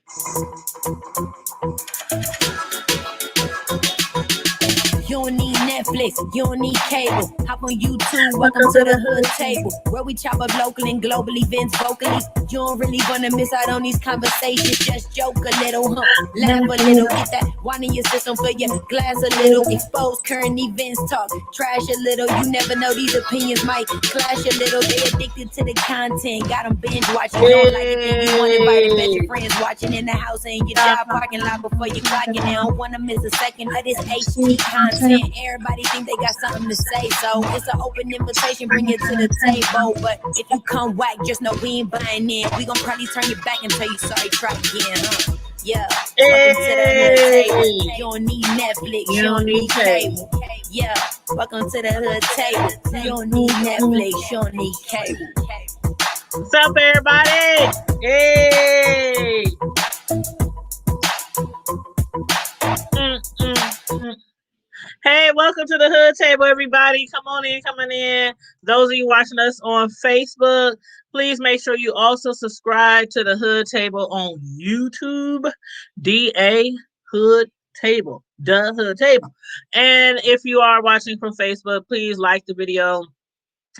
You don't need Netflix, you don't need cable. Hop on YouTube, welcome to the hood table, where we chop up local and global events vocally. You don't really wanna miss out on these conversations. Just joke a little, laugh a little, get that wine in your system, fill your glass a little. Expose current events, talk trash a little. You never know, these opinions might clash a little. They addicted to the content, got them binge watching. Don't like it, then you want to invite bet your friends watching in the house and your job parking lot before you clock it. They don't wanna miss a second of this HD content. Everybody think they got something to say, so it's an open invitation, bring it to the table. But if you come whack, just know we ain't buying in. We gon' probably turn your back and tell you sorry, try again, Yeah, welcome to the hood table. You don't need Netflix, you don't need cable. Yeah, welcome to the hood table. You don't need Netflix, you don't need cable. What's up, everybody? Hey! Hey, welcome to the hood table, everybody. Come on in, coming in. Those of you watching us on Facebook, please make sure you also subscribe to the hood table on YouTube. DA Hood Table, the hood table. And if you are watching from Facebook, please like the video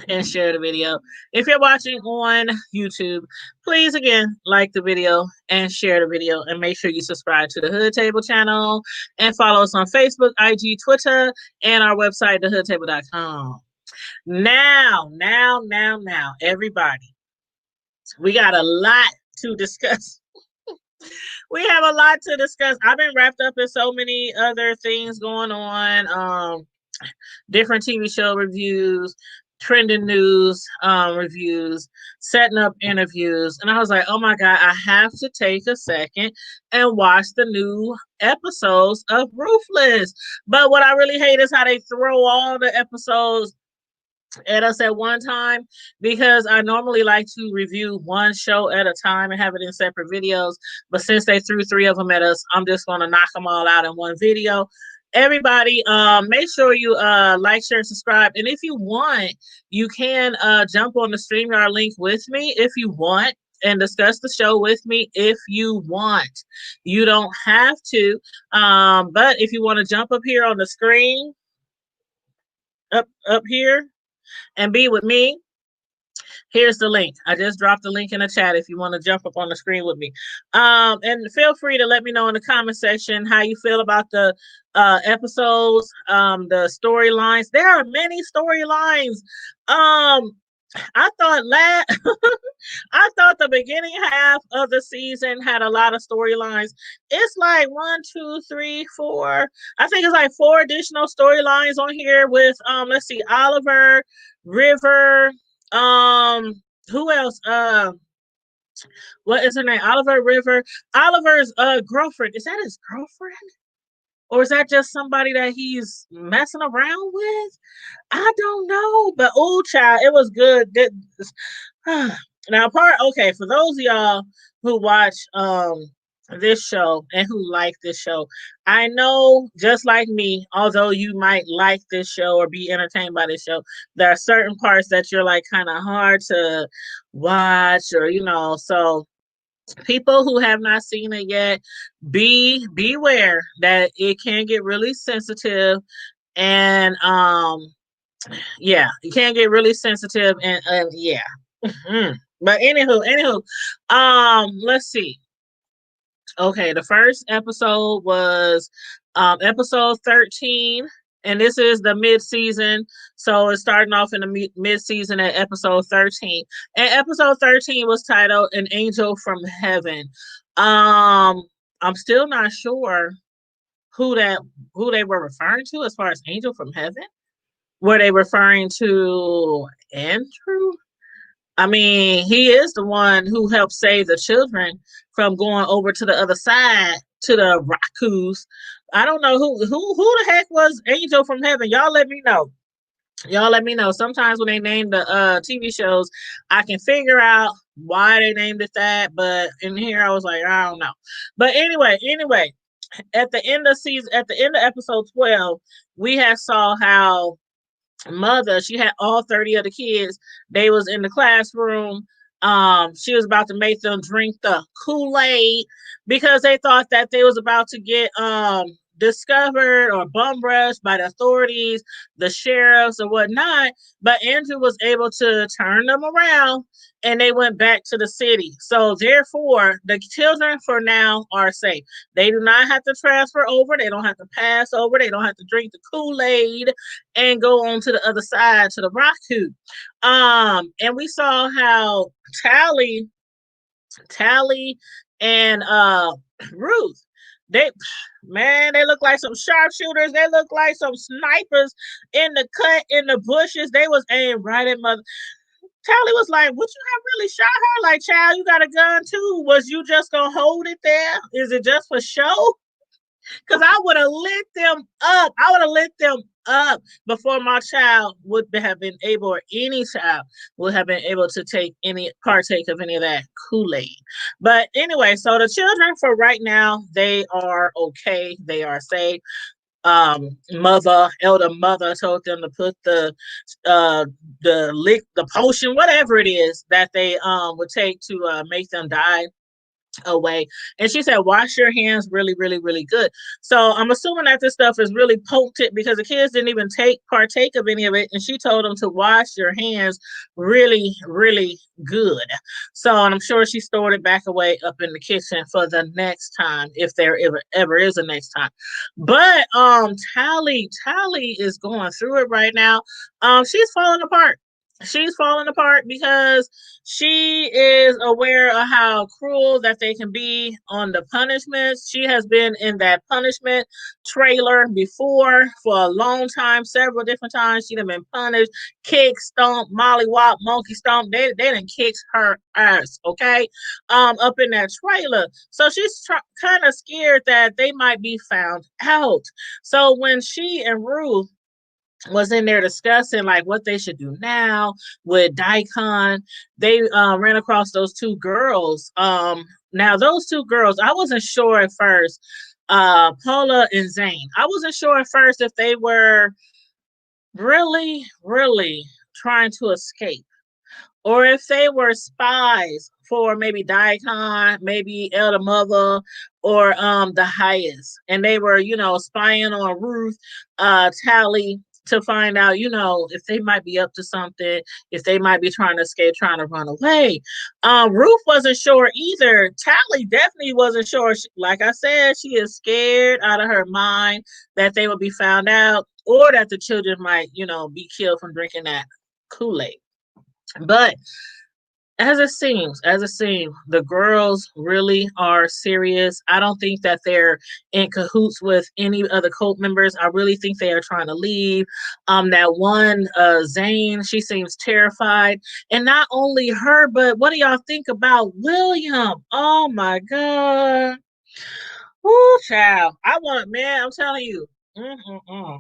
and share the video. If you're watching on YouTube, please again like the video and share the video, and make sure you subscribe to the Hood Table channel and follow us on Facebook, IG, Twitter, and our website, thehoodtable.com. Now, everybody, we got a lot to discuss. We have a lot to discuss. I've been wrapped up in so many other things going on, different TV show reviews, trending news reviews, setting up interviews, and I was like, oh my god, I have to take a second and watch the new episodes of Ruthless. But what I really hate is how they throw all the episodes at us at one time, because I normally like to review one show at a time and have it in separate videos, but since they threw 3 of them at us, I'm just going to knock them all out in one video. Everybody, make sure you like, share, and subscribe. And if you want, you can jump on the StreamYard link with me if you want, and discuss the show with me if you want. You don't have to, but if you want to jump up here on the screen, up here, and be with me, here's the link. I just dropped the link in the chat if you want to jump up on the screen with me. And feel free to let me know in the comment section how you feel about the episodes, the storylines. There are many storylines. I thought I thought the beginning half of the season had a lot of storylines. It's like 1, 2, 3, 4. I think it's like 4 additional storylines on here with let's see, Oliver, River, who else? What is her name? Oliver, River. Oliver's girlfriend. Is that his girlfriend? Or is that just somebody that he's messing around with? I don't know. But oh, child, it was good. Now, okay, for those of y'all who watch this show and who like this show, I know, just like me, although you might like this show or be entertained by this show, there are certain parts that you're like kind of hard to watch, or so people who have not seen it yet, beware that it can get really sensitive, and yeah, it can get really sensitive, and yeah. But anywho, let's see. Okay, the first episode was episode 13, and this is the mid-season, so it's starting off in the mid-season at episode 13. And episode 13 was titled "An Angel from Heaven." I'm still not sure who they were referring to as far as Angel from Heaven. Were they referring to Andrew? I mean, he is the one who helped save the children from going over to the other side, to the Raccoons. I don't know who the heck was Angel from Heaven. Y'all let me know. Sometimes when they name the TV shows, I can figure out why they named it that, but in here I was like, I don't know. But anyway, at the end of episode 12, we had saw how Mother, she had all 30 of the kids. They was in the classroom She was about to make them drink the Kool-Aid because they thought that they was about to get discovered or bum rushed by the authorities, the sheriffs or whatnot. But Andrew was able to turn them around and they went back to the city. So therefore, the children for now are safe. They do not have to transfer over. They don't have to pass over. They don't have to drink the Kool-Aid and go on to the other side to the rock hoop. And we saw how Tally, Tally, and Ruth, they man, they look like some sharpshooters. They look like some snipers in the cut in the bushes. They was aimed right at mother. Tally was like, "Would you have really shot her? Like, child, you got a gun too. Was you just gonna hold it there? Is it just for show?" Because I would have lit them up. I would have lit them up before my child would have been able, or any child would have been able to partake of any of that Kool-Aid. But anyway, so the children for right now, they are okay. They are safe. Elder mother told them to put the potion, whatever it is that they would take to make them die away. And she said, wash your hands really, really, really good. So I'm assuming that this stuff is really potent because the kids didn't even partake of any of it. And she told them to wash your hands really, really good. So, and I'm sure she stored it back away up in the kitchen for the next time, if there ever is a next time. But Tally is going through it right now. She's falling apart. She's falling apart because she is aware of how cruel that they can be on the punishments. She has been in that punishment trailer before for a long time, several different times. She'd have been punished, kick, stomp, mollywop, monkey stomp. They didn't kick her ass, okay? Up in that trailer. So she's kind of scared that they might be found out. So when she and Ruth was in there discussing like what they should do now with Daikon, they ran across those two girls. Now those two girls, I wasn't sure at first, Paula and Zane. I wasn't sure at first if they were really, really trying to escape or if they were spies for maybe Daikon, maybe Elder Mother, or the highest. And they were, spying on Ruth, Tally, to find out, if they might be up to something, if they might be trying to escape, trying to run away. Ruth wasn't sure either. Tally definitely wasn't sure. Like I said, she is scared out of her mind that they will be found out or that the children might, be killed from drinking that Kool-Aid. But as it seems, the girls really are serious. I don't think that they're in cahoots with any other cult members. I really think they are trying to leave. That one, Zane, she seems terrified. And not only her, but what do y'all think about William? Oh my God. Oh, child. I'm telling you. Mm-mm-mm.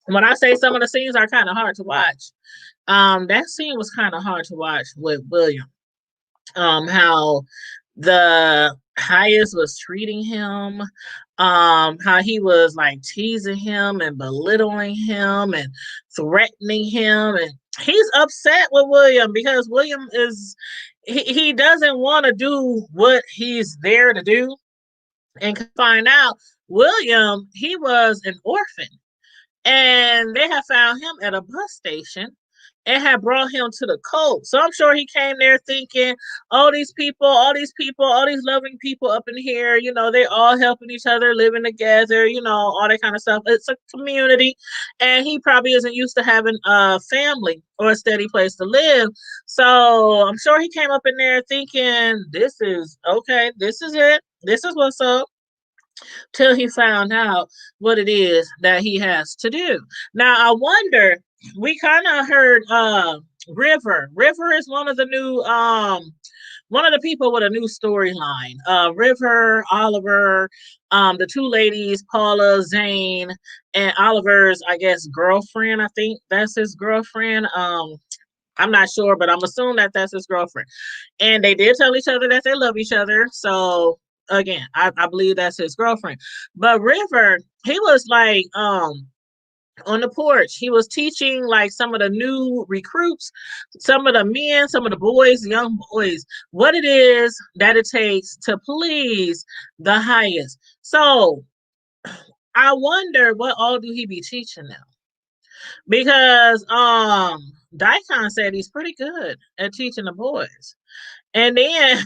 When I say some of the scenes are kind of hard to watch, that scene was kind of hard to watch with William. How the highest was treating him, how he was like teasing him and belittling him and threatening him, and he's upset with William because William he doesn't want to do what he's there to do, and find out William, he was an orphan and they had found him at a bus station and had brought him to the cult. So I'm sure he came there thinking, all these people, all these loving people up in here, they all helping each other, living together, all that kind of stuff. It's a community. And he probably isn't used to having a family or a steady place to live. So I'm sure he came up in there thinking, this is okay. This is it. This is what's up, till he found out what it is that he has to do. Now, I wonder, we kind of heard River. River is one of the new one of the people with a new storyline. River, Oliver, the two ladies, Paula, Zane, and Oliver's, I guess, girlfriend. I think that's his girlfriend. I'm not sure, but I'm assuming that that's his girlfriend. And they did tell each other that they love each other. So again, I believe that's his girlfriend. But River, he was like on the porch. He was teaching like some of the new recruits, some of the men, some of the boys, young boys, what it is that it takes to please the highest. So I wonder what all do he be teaching them? Because Daikon said he's pretty good at teaching the boys. And then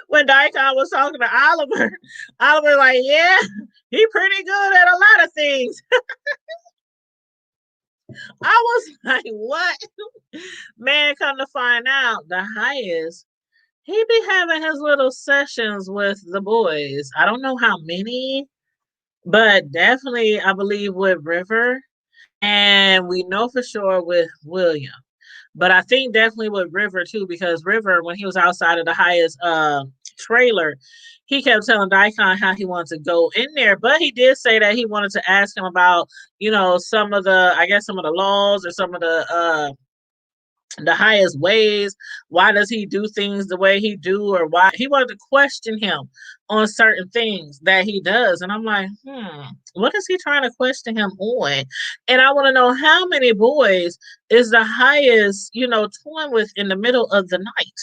when Daikon was talking to Oliver, Oliver like, yeah, he pretty good at a lot of things. I was like, what? Man, come to find out, the highest, he be having his little sessions with the boys. I don't know how many, but definitely, I believe with River. And we know for sure with William. But I think definitely with River too, because River, when he was outside of the highest trailer, he kept telling Daikon how he wanted to go in there. But he did say that he wanted to ask him about, some of the, I guess, some of the laws or some of the highest ways. Why does he do things the way he do, or why he wanted to question him on certain things that he does? And I'm like, what is he trying to question him on? And I want to know how many boys is the highest, toying with in the middle of the night.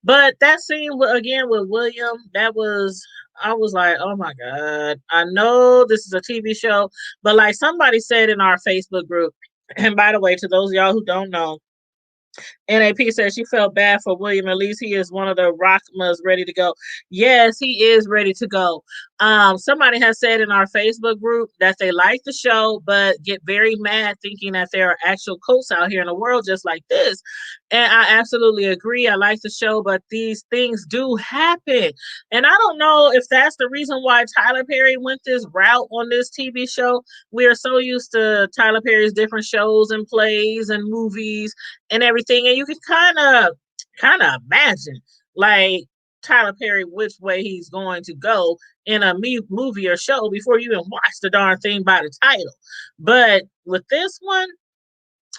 But that scene again with William, I was like, oh my God, I know this is a TV show, but like somebody said in our Facebook group, and by the way, to those of y'all who don't know, NAP says she felt bad for William. At least he is one of the Rockmas ready to go. Yes, he is ready to go. Somebody has said in our Facebook group that they like the show, but get very mad thinking that there are actual cults out here in the world just like this. And I absolutely agree. I like the show, but these things do happen. And I don't know if that's the reason why Tyler Perry went this route on this TV show. We are so used to Tyler Perry's different shows and plays and movies and everything, and you can kind of imagine like Tyler Perry which way he's going to go in a movie or show before you even watch the darn thing by the title. But with this one,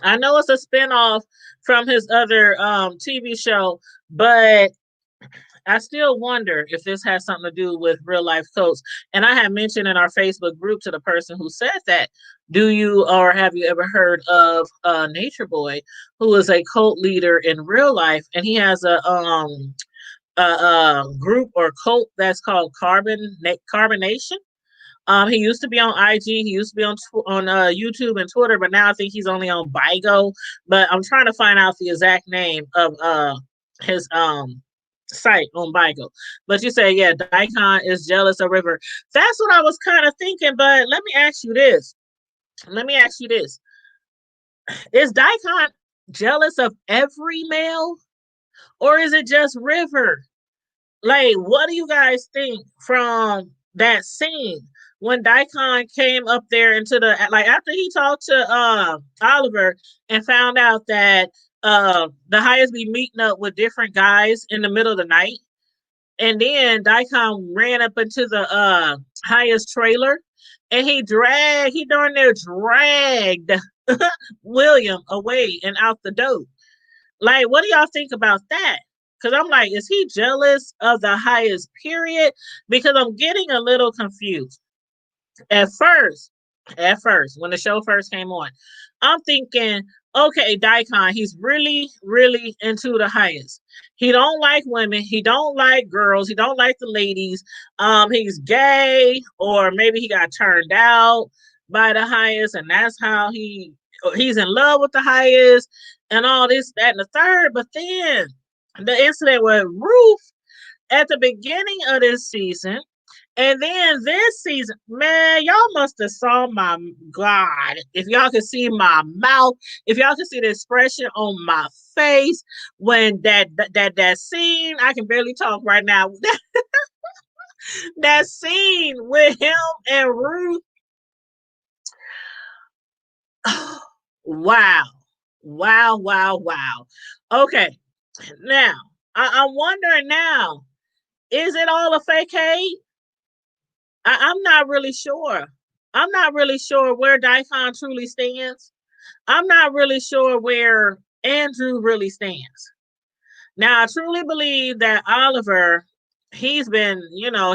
I know it's a spinoff from his other TV show, but I still wonder if this has something to do with real life cults. And I had mentioned in our Facebook group to the person who said that, do you or have you ever heard of Nature Boy, who is a cult leader in real life, and he has a group or cult that's called Carbonation. He used to be on IG. He used to be on YouTube and Twitter, but now I think he's only on Bigo. But I'm trying to find out the exact name of his site on Bigo. But you say, yeah, Daikon is jealous of River. That's what I was kind of thinking. But let me ask you this. Is Daikon jealous of every male, or is it just River? Like, what do you guys think from that scene when Daikon came up there into the, like, after he talked to Oliver and found out that the highest be meeting up with different guys in the middle of the night, and then Daikon ran up into the highest trailer, and he darn near dragged William away and out the door. Like, what do y'all think about that? Because I'm like, is he jealous of the highest period? Because I'm getting a little confused. At first, when the show first came on, I'm thinking, okay, Daikon, he's really, really into the highest. He don't like women. He don't like girls. He don't like the ladies. He's gay, or maybe he got turned out by the highest, and that's how he's in love with the highest, and all this, that, and the third. But then the incident with Ruth at the beginning of this season, and then this season, man, y'all must have saw my God. If y'all could see my mouth, if y'all could see the expression on my face when that scene, I can barely talk right now. That scene with him and Ruth. Wow. Wow, wow, wow. Okay. Now, I'm wondering now, is it all a fake hate? I'm not really sure. I'm not really sure where Daikon truly stands. I'm not really sure where Andrew really stands. Now, I truly believe that Oliver, he's been,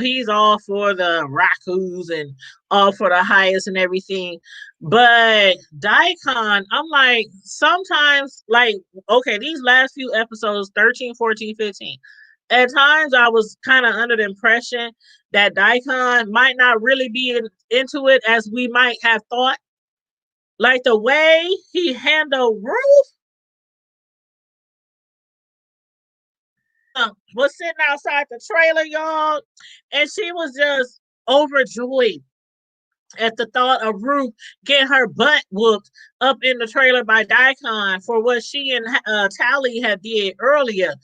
he's all for the Raccoons and all for the highest and everything. But Daikon, I'm like, sometimes, like, okay, these last few episodes, 13, 14, 15, at times I was kind of under the impression that Daikon might not really be into it as we might have thought. Like the way he handled Ruth was sitting outside the trailer, y'all, and she was just overjoyed at the thought of Ruth getting her butt whooped up in the trailer by Daikon for what she and Tally had did earlier.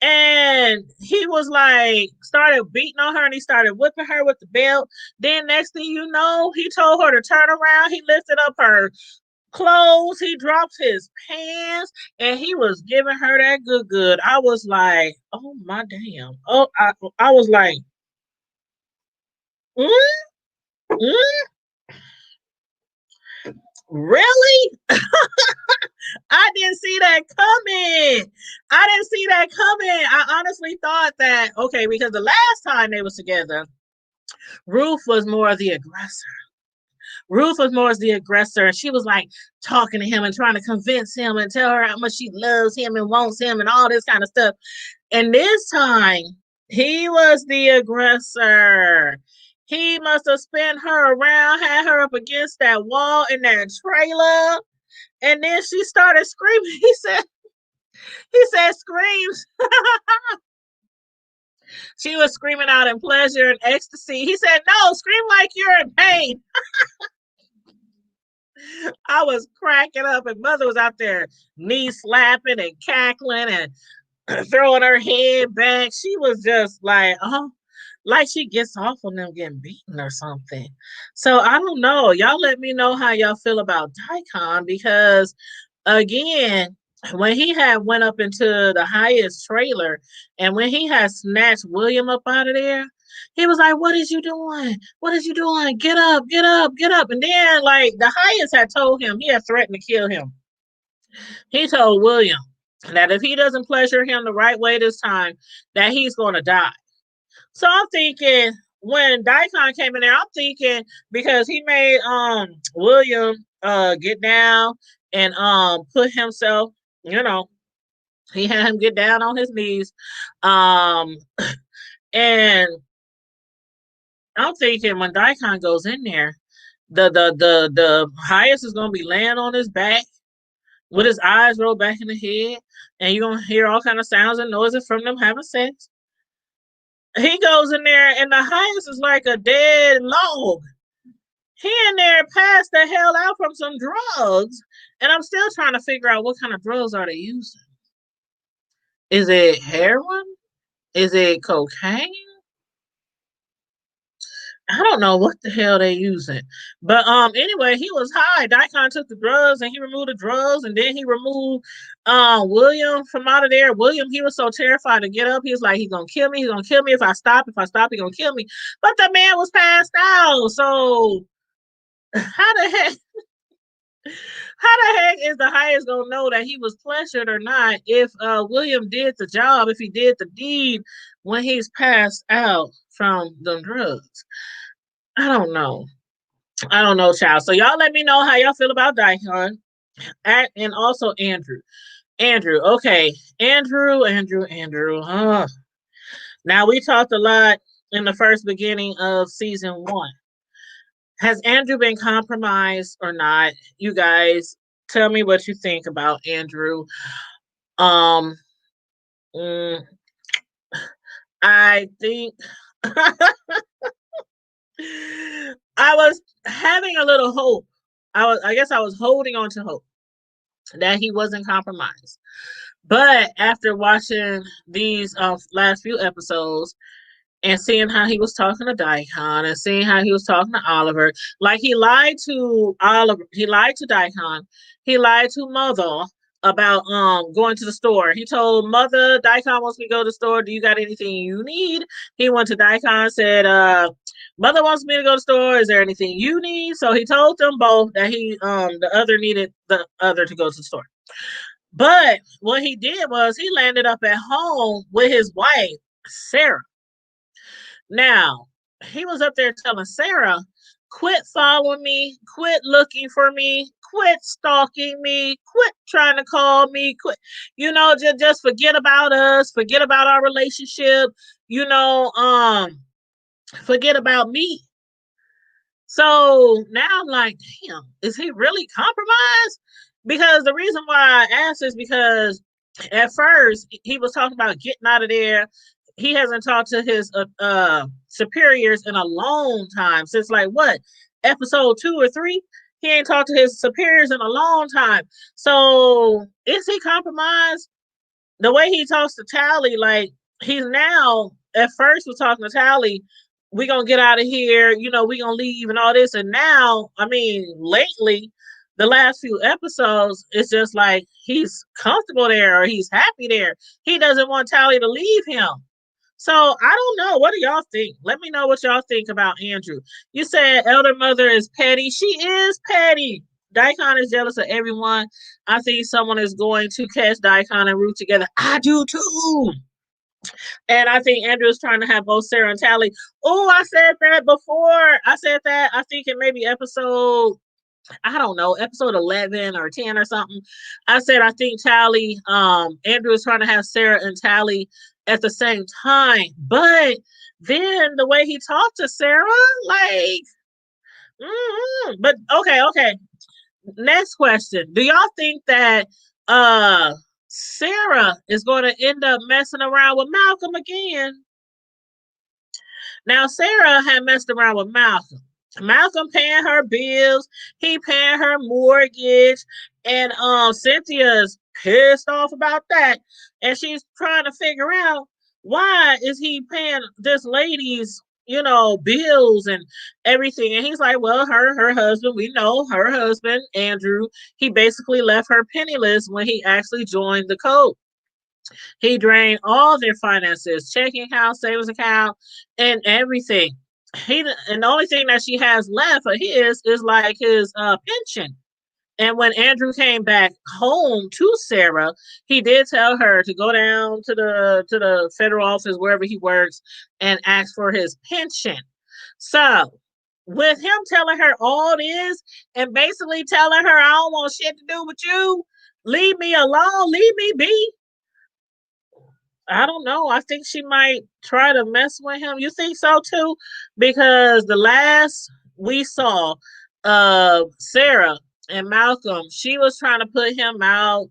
And he was like, started beating on her and he started whipping her with the belt. Then next thing you know, he told her to turn around. He lifted up her clothes. He dropped his pants and he was giving her that good. I was like, oh my damn. Oh, I was like, mm, mm, really? I didn't see that coming. I didn't see that coming. I honestly thought that, okay, because the last time they was together, Ruth was more of the aggressor. Ruth was more as the aggressor. And she was like talking to him and trying to convince him and tell her how much she loves him and wants him and all this kind of stuff. And this time, he was the aggressor. He must have spun her around, had her up against that wall in that trailer. And then she started screaming. He said screams. She was screaming out in pleasure and ecstasy. He said, no, scream like you're in pain. I was cracking up, and Mother was out there knee slapping and cackling and throwing her head back. She was just like, oh, like she gets off on them getting beaten or something. So I don't know. Y'all let me know how y'all feel about Daikon because again, when he had went up into the highest trailer and when he had snatched William up out of there, he was like, what is you doing? What is you doing? Get up, get up, get up. And then like the highest had told him, he had threatened to kill him. He told William that if he doesn't pleasure him the right way this time, that he's gonna die. So I'm thinking when Daikon came in there, I'm thinking because he made William get down and put himself, you know, he had him get down on his knees. Um and I'm thinking when Daikon goes in there, the highest is gonna be laying on his back with his eyes rolled back in the head, and you're gonna hear all kind of sounds and noises from them having sex. He goes in there and the highest is like a dead log. He in there passed the hell out from some drugs. And I'm still trying to figure out what kind of drugs are they using. Is it heroin? Is it cocaine? I don't know what the hell they using. But anyway, he was high. Daikon took the drugs and he removed the drugs and then he removed William from out of there. William, he was so terrified to get up. He was like, he's gonna kill me, he's gonna kill me. If I stop, he's gonna kill me. But the man was passed out. So how the heck is the highest gonna know that he was pleasured or not if William did the job, if he did the deed when he's passed out from the drugs? I don't know. I don't know, child. So y'all let me know how y'all feel about Daikon. And also Andrew. Andrew, okay. Andrew. Now we talked a lot in the first beginning of season 1. Has Andrew been compromised or not? You guys tell me what you think about Andrew. Um mm, I think I was having a little hope. I guess I was holding on to hope that he wasn't compromised. But after watching these last few episodes and seeing how he was talking to Daikon and seeing how he was talking to Oliver, like he lied to Oliver, he lied to Daikon, he lied to Mother about going to the store. He told Mother Daikon wants me to go to the store. Do you got anything you need? He went to Daikon, said, Mother wants me to go to the store. Is there anything you need? So he told them both that he the other needed the other to go to the store. But what he did was he landed up at home with his wife, Sarah. Now, he was up there telling Sarah Quit following me. Quit looking for me. Quit stalking me. Quit trying to call me. Quit, just forget about us. Forget about our relationship. You know, forget about me. So now I'm like, damn, is he really compromised? Because the reason why I asked is because at first he was talking about getting out of there. He hasn't talked to his superiors in a long time, since like what, episode 2 or 3. He ain't talked to his superiors in a long time. So is he compromised? The way he talks to Tally, like he's now at first was talking to Tally, we gonna get out of here, we gonna leave and all this. And now, I mean, lately, the last few episodes, it's just like he's comfortable there or he's happy there. He doesn't want Tally to leave him. So I don't know. What do y'all think? Let me know what y'all think about Andrew. You said elder mother is petty. She is petty. Daikon is jealous of everyone. I think someone is going to catch Daikon and Ruth together. I do too. And I think Andrew is trying to have both Sarah and Tally. Oh, I said that before. I said that, I think, in maybe episode, I don't know, episode 11 or 10 or something. I said I think Tally, Andrew is trying to have Sarah and Tally at the same time. But then the way he talked to Sarah, like, but okay. Next question. Do y'all think that Sarah is going to end up messing around with Malcolm again? Now, Sarah had messed around with Malcolm. Malcolm paying her bills, he paying her mortgage, and Cynthia's pissed off about that. And she's trying to figure out, why is he paying this lady's, bills and everything. And he's like, well, her husband, we know her husband, Andrew, he basically left her penniless when he actually joined the code. He drained all their finances, checking account, savings account, and everything. And the only thing that she has left of his is like his pension. And when Andrew came back home to Sarah, he did tell her to go down to the federal office wherever he works and ask for his pension. So with him telling her all this and basically telling her, I don't want shit to do with you, leave me alone, leave me be. I don't know. I think she might try to mess with him. You think so too? Because the last we saw of Sarah and Malcolm, she was trying to put him out,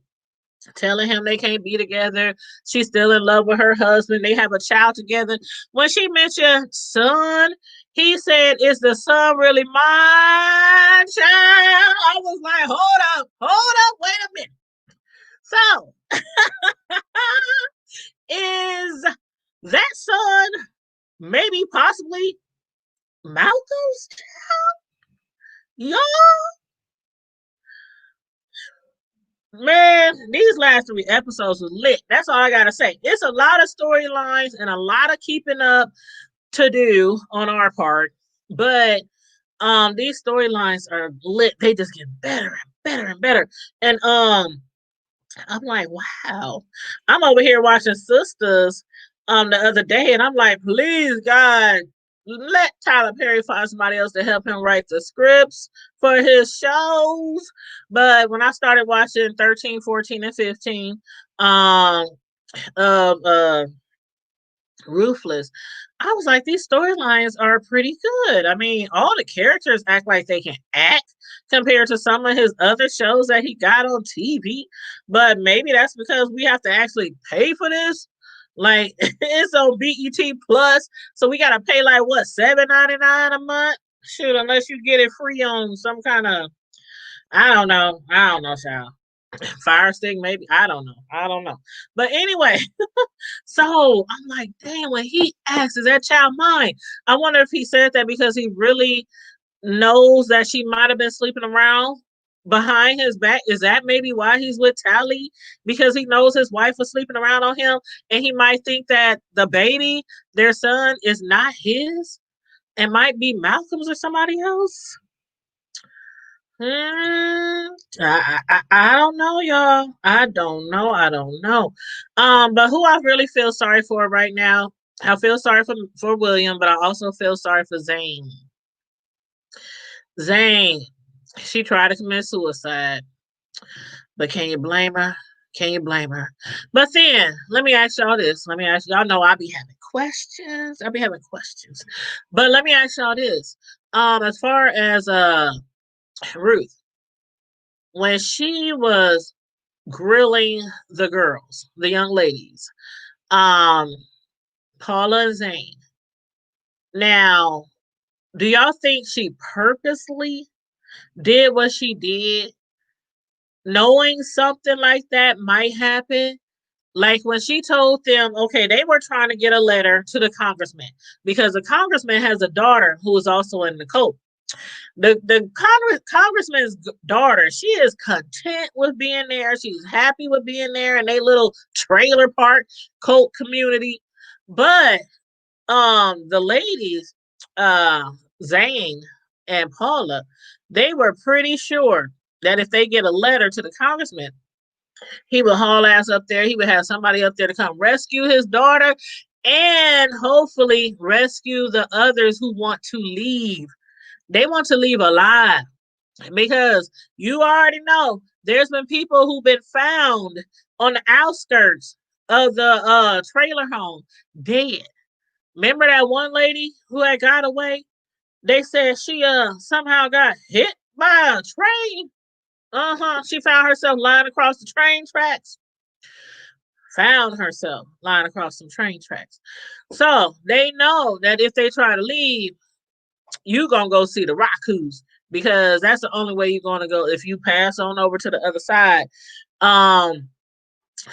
telling him they can't be together. She's still in love with her husband. They have a child together. When she mentioned son, he said, is the son really my child? I was like, hold up, wait a minute. So is that son maybe possibly Malcolm's child? Y'all, man, these last 3 episodes was lit. That's all I gotta say. It's a lot of storylines and a lot of keeping up to do on our part, but these storylines are lit. They just get better and better and better. And I'm like, wow. I'm over here watching Sisters the other day, and I'm like, please, God, let Tyler Perry find somebody else to help him write the scripts for his shows. But when I started watching 13, 14, and 15 of Ruthless, I was like, these storylines are pretty good. I mean, all the characters act like they can act compared to some of his other shows that he got on TV. But maybe that's because we have to actually pay for this. Like it's on BET Plus, so we gotta pay like what, $7.99 a month? Shoot, unless you get it free on some kind of, I don't know, child. Fire stick, maybe. I don't know. But anyway, so I'm like, dang, when he asks, is that child mine? I wonder if he said that because he really knows that she might have been sleeping around behind his back. Is that maybe why he's with Tally? Because he knows his wife was sleeping around on him, and he might think that the baby, their son, is not his and might be Malcolm's or somebody else. I don't know, y'all. I don't know. But who I really feel sorry for right now, I feel sorry for William, but I also feel sorry for Zane. Zane, she tried to commit suicide, but can you blame her? Can you blame her? But then, let me ask y'all this. Let me ask y'all know I be having questions. I be having questions. But let me ask y'all this. As far as Ruth, when she was grilling the girls, the young ladies, um, Paula and Zane. Now, do y'all think she purposely did what she did, knowing something like that might happen? Like when she told them, okay, they were trying to get a letter to the congressman because the congressman has a daughter who is also in the cult. The congressman's daughter, she is content with being there. She's happy with being there in a little trailer park cult community. But the ladies, uh Zane and Paula, they were pretty sure that if they get a letter to the congressman, he would haul ass up there. He would have somebody up there to come rescue his daughter and hopefully rescue the others who want to leave. They want to leave alive because you already know there's been people who've been found on the outskirts of the trailer home dead. Remember that one lady who had got away? They said she somehow got hit by a train. She found herself lying across the train tracks. Found herself lying across some train tracks. So they know that if they try to leave, you gonna go see the Rockoos because that's the only way you're gonna go if you pass on over to the other side. Um,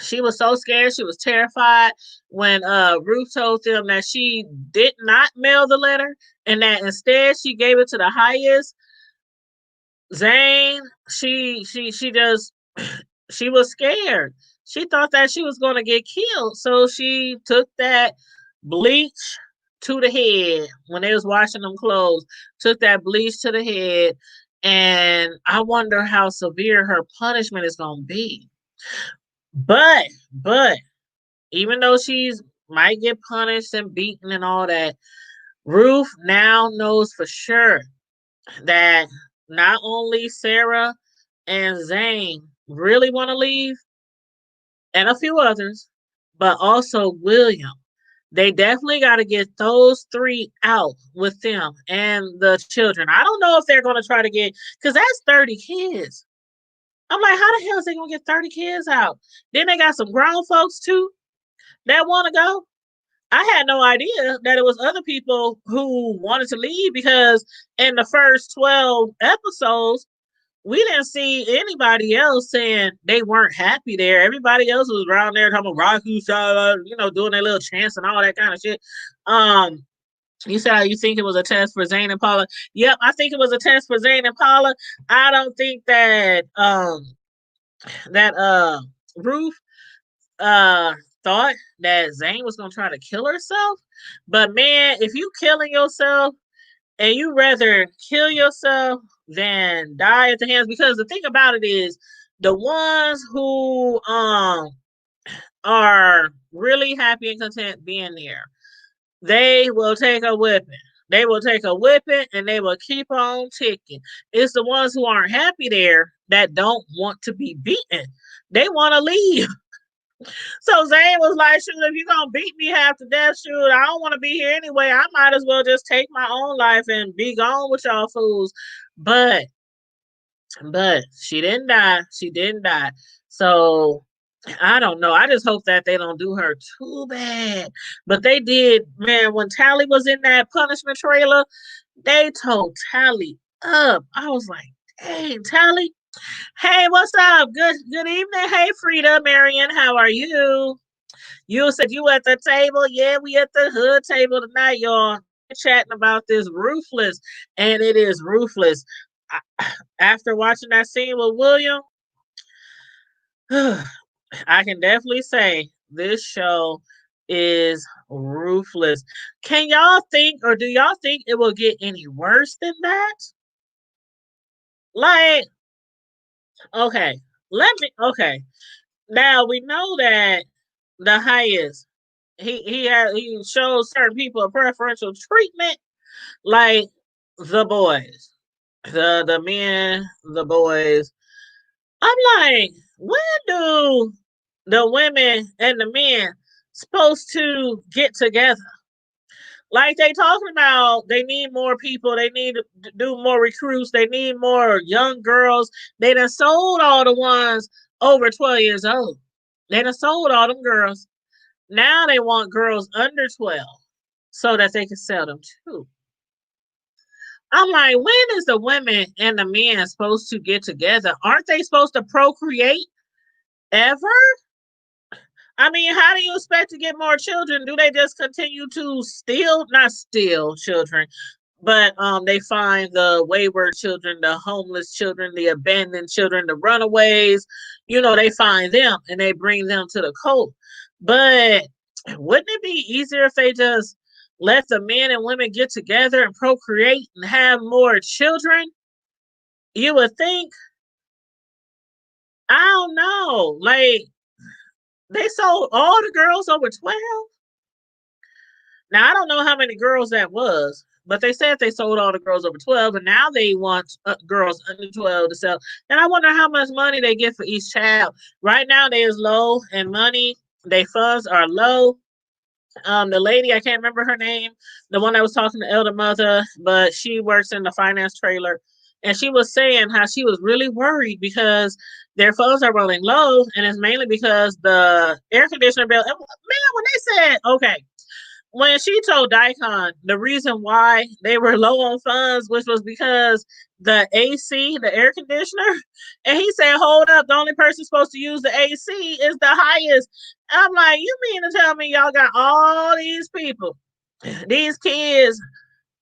she was so scared, she was terrified when Ruth told them that she did not mail the letter and that instead she gave it to the highest. Zane, she just she was scared. She thought that she was gonna get killed. So she took that bleach to the head when they was washing them clothes, took that bleach to the head, and I wonder how severe her punishment is gonna be. But even though she's might get punished and beaten and all that, Ruth now knows for sure that not only Sarah and Zane really want to leave, and a few others, but also William. They definitely got to get those three out with them and the children. I don't know if they're going to try to get, because that's 30 kids. I'm like, how the hell is they going to get 30 kids out? Then they got some grown folks too that want to go. I had no idea that it was other people who wanted to leave because in the first 12 episodes, we didn't see anybody else saying they weren't happy there. Everybody else was around there talking about Raku, doing their little chants and all that kind of shit. Um, you said you think it was a test for Zane and Paula. Yep, I think it was a test for Zane and Paula. I don't think that Ruth uh thought that Zane was gonna try to kill herself. But man, if you killing yourself and you rather kill yourself than die at the hands, because the thing about it is the ones who are really happy and content being there, they will take a whipping. They will take a whipping and they will keep on ticking. It's the ones who aren't happy there that don't want to be beaten. They want to leave. So Zane was like, shoot, if you're going to beat me half to death, shoot, I don't want to be here anyway. I might as well just take my own life and be gone with y'all fools. But she didn't die. She didn't die. So I don't know. I just hope that they don't do her too bad. But they did, man, when Tally was in that punishment trailer, they told Tally up. I was like, dang, Tally. Hey, what's up? Good evening. Hey, Frida, Marion, how are you? You said you at the table. Yeah, we at the hood table tonight, y'all. Chatting about this Ruthless, and it is Ruthless. After watching that scene with William, I can definitely say this show is ruthless. Can y'all think, or do y'all think it will get any worse than that? Like, okay, okay. Now we know that the highest he shows certain people a preferential treatment, like the boys. the men, the boys. I'm like, when do the women and the men supposed to get together? Like they talking about, they need more people. They need to do more recruits. They need more young girls. They done sold all the ones over 12 years old. They done sold all them girls. Now they want girls under 12 so that they can sell them too. I'm like, when is the women and the men supposed to get together? Aren't they supposed to procreate ever? I mean, how do you expect to get more children? Do they just continue to steal, not steal children, but they find the wayward children, the homeless children, the abandoned children, the runaways, they find them and they bring them to the cult. But wouldn't it be easier if they just let the men and women get together and procreate and have more children? You would think, I don't know, like they sold all the girls over 12. Now I don't know how many girls that was, but they said they sold all the girls over 12, and now they want girls under 12 to sell. And I wonder how much money they get for each child. Right now, they is low in money. Their funds are low. The lady, I can't remember her name, the one that was talking to Elder Mother, but she works in the finance trailer, and she was saying how she was really worried because their funds are running low, and it's mainly because the air conditioner bill. Man, when they said, okay, when she told Daikon the reason why they were low on funds, which was because the AC, the air conditioner, and he said, hold up, the only person supposed to use the AC is the highest. I'm like, you mean to tell me y'all got all these people, these kids,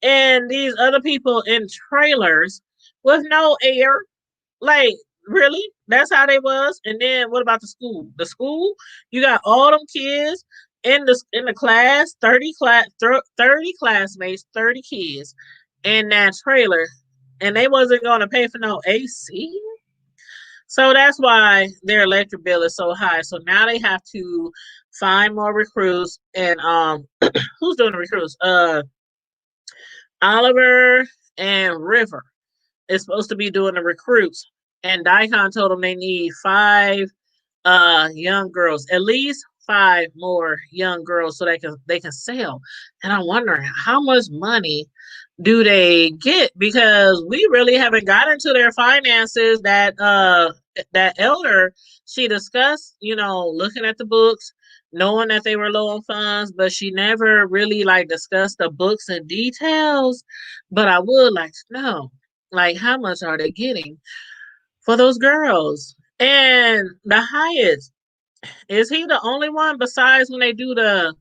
and these other people in trailers with no air? Like, really? That's how they was? And then what about the school? The school, you got all them kids in the class, 30 classmates, 30 kids in that trailer, and they wasn't going to pay for no AC. So that's why their electric bill is so high. So now they have to find more recruits. And who's doing the recruits? Oliver and River is supposed to be doing the recruits. And Daikon told them they need 5 young girls, at least 5 more young girls, so they can sell. And I'm wondering how much money do they get, because we really haven't got into their finances. That elder, she discussed, looking at the books, knowing that they were low on funds, but she never really like discussed the books in details. But I would like to know, like, how much are they getting for those girls? And the highest, is he the only one besides when they do the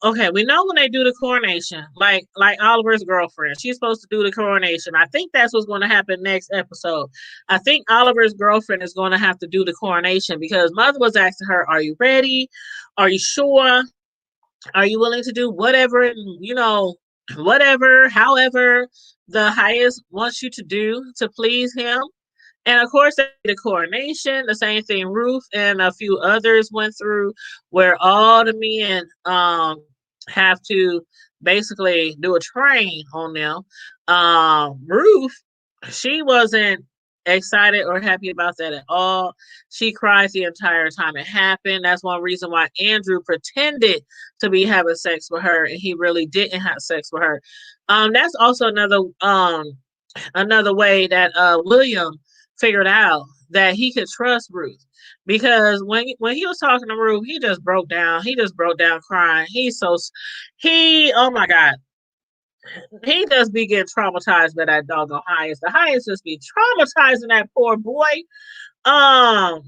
okay, we know when they do the coronation, like Oliver's girlfriend, she's supposed to do the coronation. I think that's what's going to happen next episode. I think Oliver's girlfriend is going to have to do the coronation because Mother was asking her, "Are you ready? Are you sure? Are you willing to do whatever, whatever, however the highest wants you to do to please him?" And of course, the coronation, the same thing Ruth and a few others went through, where all the men have to basically do a train on them. Ruth, she wasn't excited or happy about that at all. She cried the entire time it happened. That's one reason why Andrew pretended to be having sex with her and he really didn't have sex with her. That's also another way that William figured out that he could trust Ruth, because when he was talking to Ruth, he just broke down. He just broke down crying. He oh my god, he just be getting traumatized by that doggone highest. The highest just be traumatizing that poor boy. Um,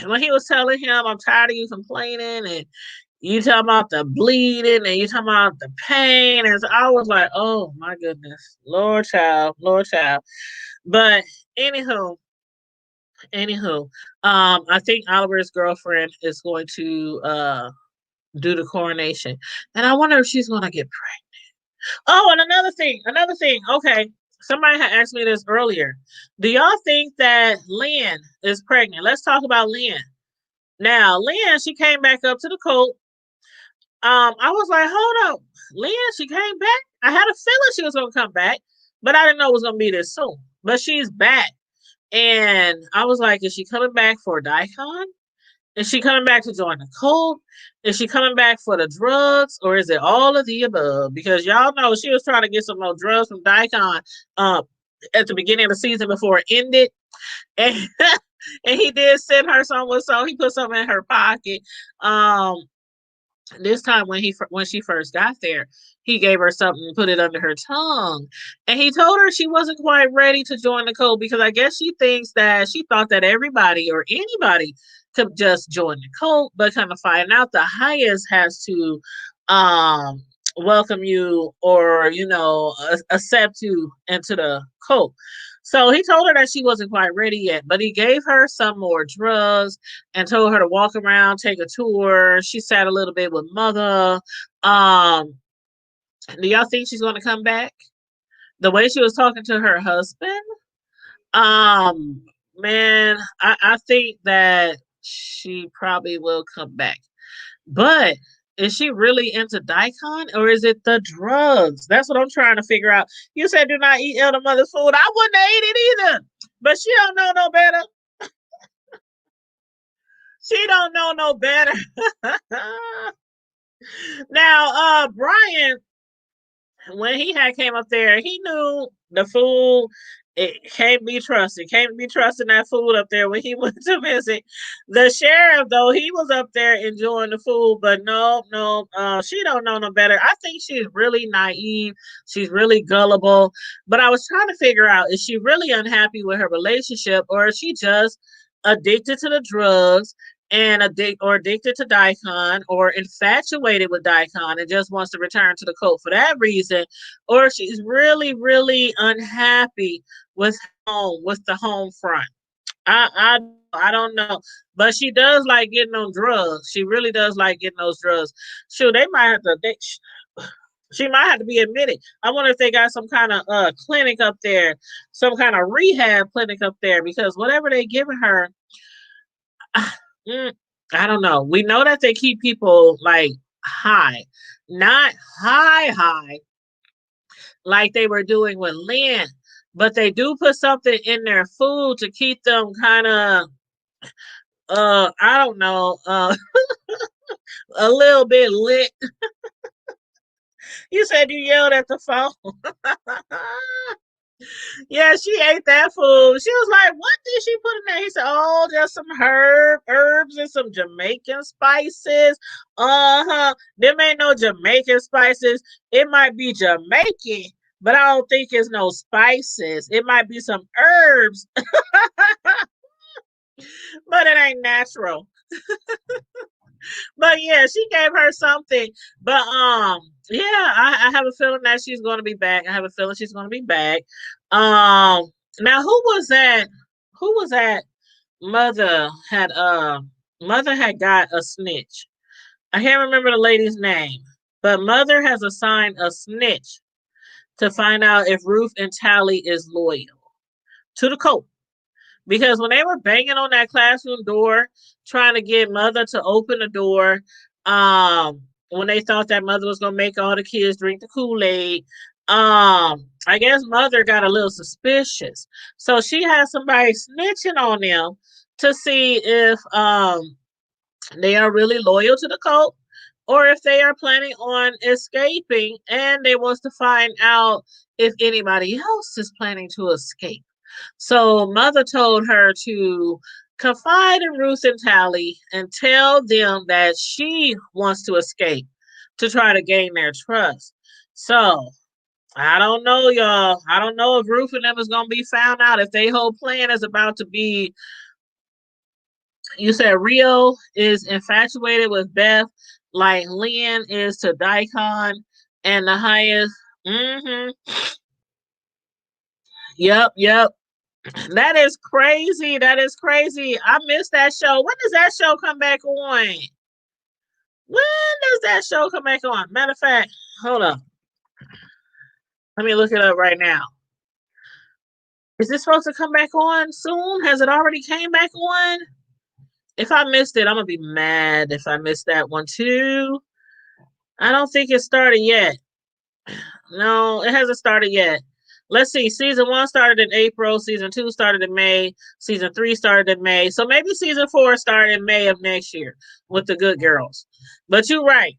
when he was telling him, "I'm tired of you complaining and you talking about the bleeding and you talking about the pain," and so I was like, "Oh my goodness, Lord child, Lord child." But anywho, Anywho, I think Oliver's girlfriend is going to do the coronation, and I wonder if she's going to get pregnant. Oh, and another thing. Okay, somebody had asked me this earlier. Do y'all think that Lynn is pregnant? Let's talk about Lynn. Now, Lynn, she came back up to the coat. I was like, hold up, Lynn, she came back. I had a feeling she was going to come back. but I didn't know it was gonna be this soon. But she's back, and I was like, is she coming back for Daikon? Is she coming back to join the cult? Is she coming back for the drugs, or is it all of the above? Because y'all know she was trying to get some more drugs from Daikon at the beginning of the season before it ended, and and he did send her somewhere, so he put something in her pocket. Um, this time when she first got there, he gave her something and put it under her tongue, and he told her she wasn't quite ready to join the cult because I guess she thought that everybody or anybody could just join the cult, but kind of find out the highest has to um welcome you or accept you into the cult. So he told her that she wasn't quite ready yet, but he gave her some more drugs and told her to walk around, take a tour. She sat a little bit with mother. Um, do y'all think she's going to come back? The way she was talking to her husband, um, man, I think that she probably will come back. But is she really into Daikon or is it the drugs? That's what I'm trying to figure out. You said do not eat elder mother's food. I wouldn't have ate it either. But she don't know no better. She don't know no better. Now, Brian, when he had came up there, he knew the food. It can't be trusted. Can't be trusting that food up there when he went to visit the sheriff. Though he was up there enjoying the food, but no, no, she don't know no better. I think she's really naive. She's really gullible. But I was trying to figure out: is she really unhappy with her relationship, or is she just addicted to the drugs and addicted to Daikon or infatuated with Daikon and just wants to return to the cult for that reason, or she's really, really unhappy with the home front. I don't know, but she does like getting on drugs. She really does like getting those drugs. Shoot, they might have to. She might have to be admitted. I wonder if they got some kind of clinic up there, some kind of rehab clinic up there, because whatever they giving her, Mm, I don't know. We know that they keep people like high, not high, like they were doing with Lynn, but they do put something in their food to keep them kind of, I don't know, a little bit lit. You said you yelled at the phone. Yeah, she ate that food. She was like, "What did she put in there?" He said, "Oh, just some herbs and some Jamaican spices." Uh-huh. Them ain't no Jamaican spices. It might be Jamaican, but I don't think it's no spices. It might be some herbs, but it ain't natural. But yeah, she gave her something. But yeah, I have a feeling that she's gonna be back. I have a feeling she's gonna be back. Now who was that? Who was that? Mother had Mother had got a snitch. I can't remember the lady's name, but Mother has assigned a snitch to find out if Ruth and Tally is loyal to the cult. Because when they were banging on that classroom door, trying to get Mother to open the door, when they thought that Mother was gonna make all the kids drink the Kool-Aid, I guess Mother got a little suspicious. So she had somebody snitching on them to see if they are really loyal to the cult or if they are planning on escaping and they wants to find out if anybody else is planning to escape. So Mother told her to confide in Ruth and Tally and tell them that she wants to escape to try to gain their trust. So I don't know, y'all. I don't know if Ruth and them is gonna be found out. If their whole plan is about to be, you said Rio is infatuated with Beth, like Lynn is to Daikon, and the highest. Mm-hmm. Yep, yep. That is crazy. That is crazy. I missed that show. When does that show come back on? When does that show come back on? Matter of fact, hold up. Let me look it up right now. Is this supposed to come back on soon? Has it already came back on? If I missed it, I'm gonna be mad if I missed that one too. I don't think it started yet. No, it hasn't started yet. let's see, season 1 started in April, season 2 started in May, season 3 started in May. So maybe season 4 started in May of next year with the good girls. But you're right.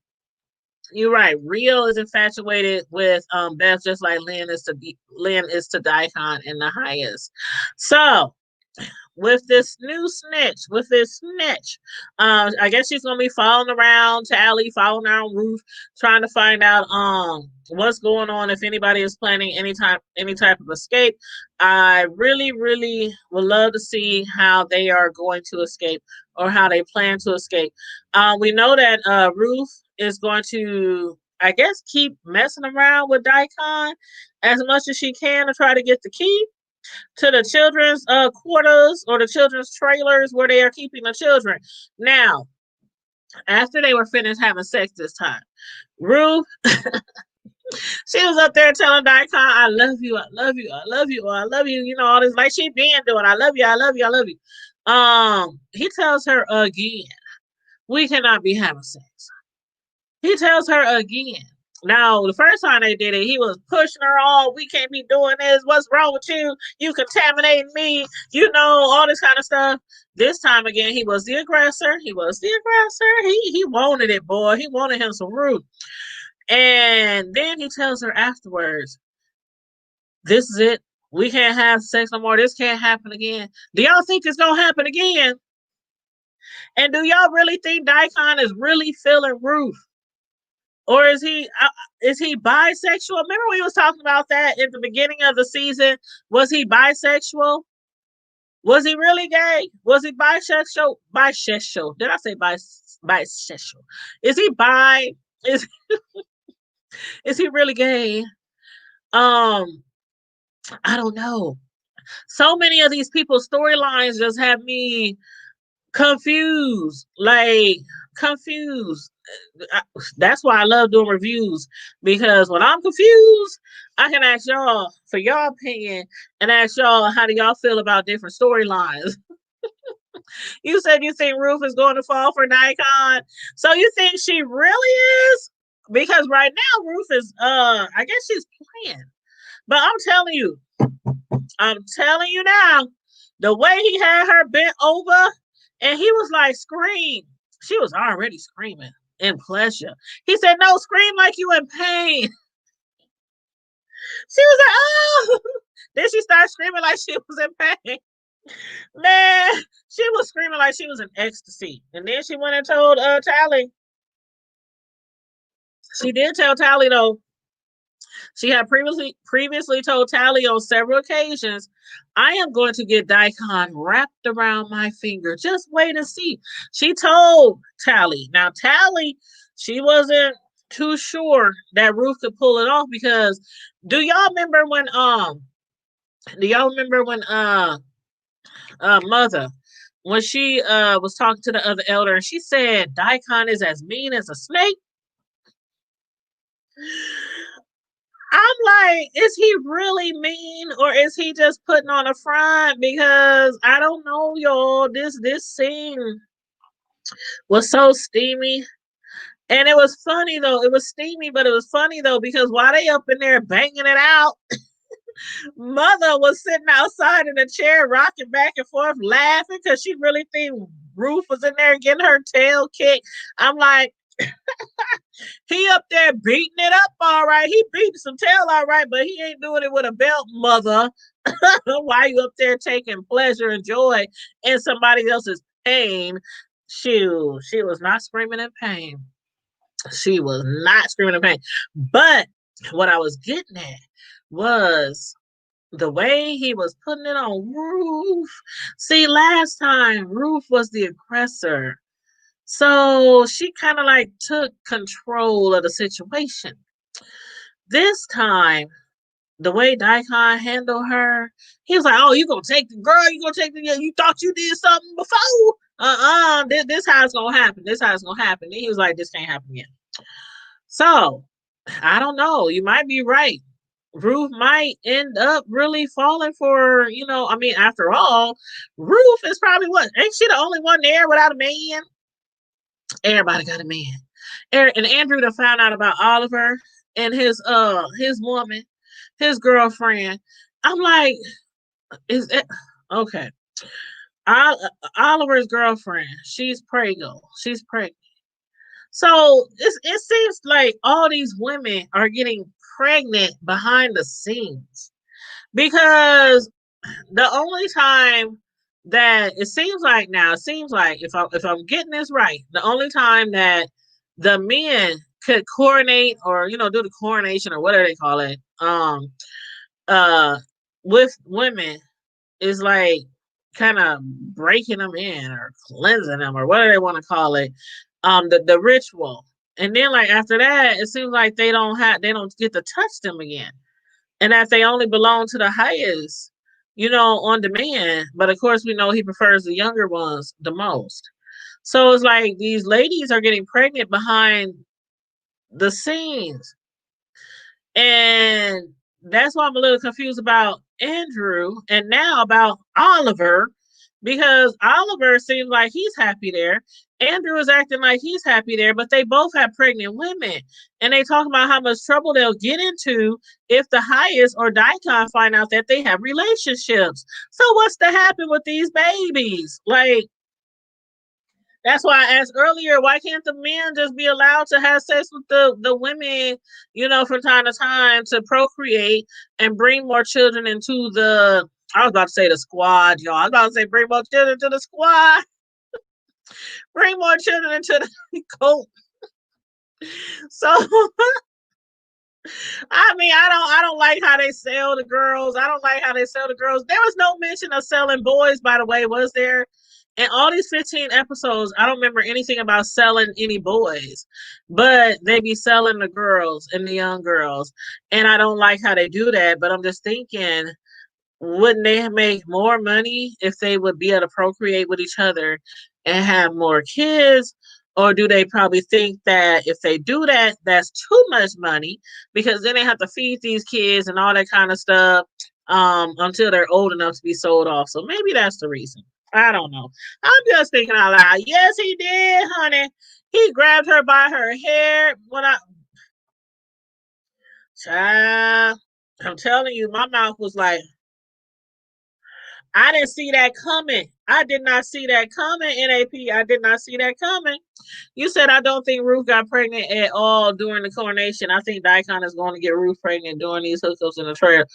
You're right. Rio is infatuated with Beth, just like Lynn is to Daikon in the highest. So with this snitch, I guess she's gonna be following around Tally, following around Ruth, trying to find out what's going on, if anybody is planning any type of escape. I really, really would love to see how they are going to escape or how they plan to escape. We know that Ruth is going to, I guess, keep messing around with Daikon as much as she can to try to get the key to the children's quarters or the children's trailers where they are keeping the children. Now, after they were finished having sex this time, Ruth, she was up there telling Daikon, I love you, I love you, I love you, I love you, you know, all this like she been doing, I love you, I love you, I love you. He tells her again, we cannot be having sex. He tells her again. Now, the first time they did it, he was pushing her all. We can't be doing this. What's wrong with you? You contaminating me. You know, all this kind of stuff. This time again, he was the aggressor. He was the aggressor. He wanted it, boy. He wanted him some root. And then he tells her afterwards, this is it. We can't have sex no more. This can't happen again. Do y'all think it's going to happen again? And do y'all really think Daikon is really feeling Ruth? Or is he bisexual? Remember we was talking about that at the beginning of the season? Was he bisexual? Was he really gay? Was he bisexual? Bisexual. Did I say bisexual? Is he bi? Is is he really gay? I don't know. So many of these people's storylines just have me confused. Like confused. That's why I love doing reviews, because when I'm confused, I can ask y'all for your opinion and ask y'all how do y'all feel about different storylines. You said you think Ruth is going to fall for Daikon, so you think she really is? Because right now Ruth is, I guess she's playing, but I'm telling you now, the way he had her bent over and he was like, scream. She was already screaming in pleasure. He said, no, scream like you in pain. She was like, oh. Then she started screaming like she was in pain. Man, she was screaming like she was in ecstasy. And then she went and told Tally. She did tell Tally, though. She had previously told Tally on several occasions, I am going to get Daikon wrapped around my finger. Just wait and see. She told Tally. Now, Tally, she wasn't too sure that Ruth could pull it off, because do y'all remember when Mother, when she was talking to the other elder and she said Daikon is as mean as a snake? I'm like, is he really mean or is he just putting on a front? Because I don't know, y'all. This scene was so steamy. And it was funny though. It was steamy, but it was funny though, because while they up in there banging it out, Mother was sitting outside in a chair, rocking back and forth, laughing because she really think Ruth was in there getting her tail kicked. I'm like, he up there beating it up all right. He beating some tail all right, but he ain't doing it with a belt, Mother. Why you up there taking pleasure and joy in somebody else's pain? She was not screaming in pain. She was not screaming in pain. But what I was getting at was the way he was putting it on Ruth. See, last time Ruth was the aggressor. So she kind of like took control of the situation. This time, the way Daikon handled her, he was like, oh, you gonna take the girl, you gonna take the, you thought you did something before? This how it's gonna happen. This how it's gonna happen. And he was like, this can't happen again. So, I don't know. You might be right. Ruth might end up really falling for, I mean, after all, Ruth is probably what? Ain't she the only one there without a man? Everybody got a man. And Andrew done found out about Oliver and his woman, his girlfriend. I'm like, is it okay? Oliver's girlfriend, she's pregnant. She's pregnant. So it seems like all these women are getting pregnant behind the scenes because the only time that it seems like now, it seems like if I'm getting this right, the only time that the men could coronate or do the coronation or whatever they call it, uh, with women is like kind of breaking them in or cleansing them or whatever they want to call it, the ritual. And then like after that, it seems like they don't get to touch them again, and that they only belong to the highest, on demand. But of course, we know he prefers the younger ones the most. So it's like these ladies are getting pregnant behind the scenes. And that's why I'm a little confused about Andrew and now about Oliver, because Oliver seems like he's happy there. Andrew is acting like he's happy there, but they both have pregnant women. And they talk about how much trouble they'll get into if the highest or Daikon find out that they have relationships. So what's to happen with these babies? Like, that's why I asked earlier, why can't the men just be allowed to have sex with the women, from time to time to procreate and bring more children into I was about to say the squad, y'all. I was about to say bring more children to the squad. Bring more children into the cult. So I mean, I don't like how they sell the girls. I don't like how they sell the girls. There was no mention of selling boys, by the way, was there? In all these 15 episodes, I don't remember anything about selling any boys, but they be selling the girls and the young girls. And I don't like how they do that, but I'm just thinking, wouldn't they make more money if they would be able to procreate with each other and have more kids? Or do they probably think that if they do that, that's too much money because then they have to feed these kids and all that kind of stuff until they're old enough to be sold off? So maybe that's the reason. I don't know. I'm just thinking out loud. Yes, he did, honey. He grabbed her by her hair. Child, I'm telling you, my mouth was like, I didn't see that coming. I did not see that coming, NAP. I did not see that coming. You said I don't think Ruth got pregnant at all during the coronation. I think Daikon is going to get Ruth pregnant during these hookups in the trailer.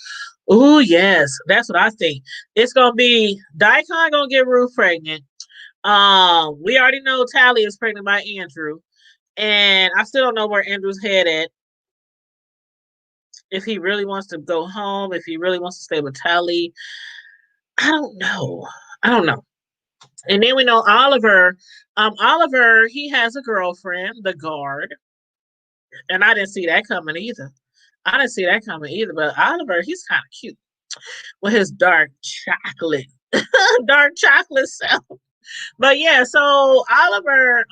Oh, yes. That's what I think. It's going to be Daikon going to get Ruth pregnant. We already know Tally is pregnant by Andrew. And I still don't know where Andrew's head at. If he really wants to go home, if he really wants to stay with Tally. I don't know. I don't know. And then we know Oliver. Oliver, he has a girlfriend, the guard. And I didn't see that coming either. I didn't see that coming either. But Oliver, he's kind of cute with his dark chocolate, dark chocolate self. But yeah, so Oliver,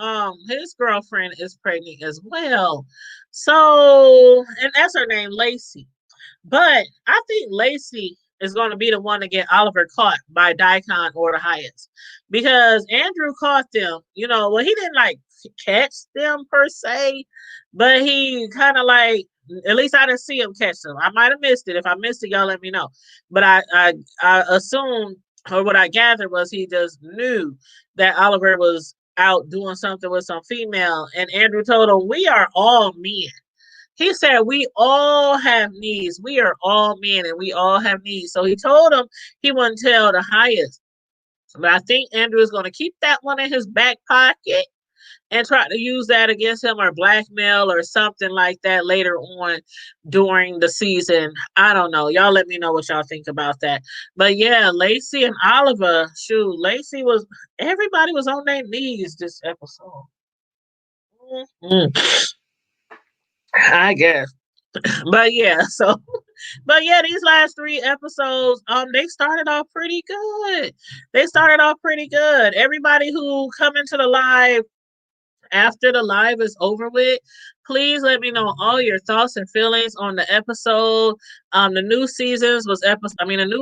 his girlfriend is pregnant as well. So, and that's her name, Lacey. But I think Lacey is going to be the one to get Oliver caught by Daikon or the highest. Because Andrew caught them, well, he didn't like catch them per se, but he kind of like, at least I didn't see him catch them. I might have missed it. If I missed it, y'all let me know. But I assumed, or what I gathered was he just knew that Oliver was out doing something with some female, and Andrew told him, we are all men. He said, we all have needs. We are all men and we all have needs. So he told him he wouldn't tell the highest. But I think Andrew is going to keep that one in his back pocket and try to use that against him or blackmail or something like that later on during the season. I don't know. Y'all let me know what y'all think about that. But yeah, Lacey and Oliver, shoot, everybody was on their knees this episode. Mm-hmm. I guess. But yeah, these last 3 episodes, they started off pretty good. Everybody who come into the live after the live is over with, please let me know all your thoughts and feelings on the episode. The new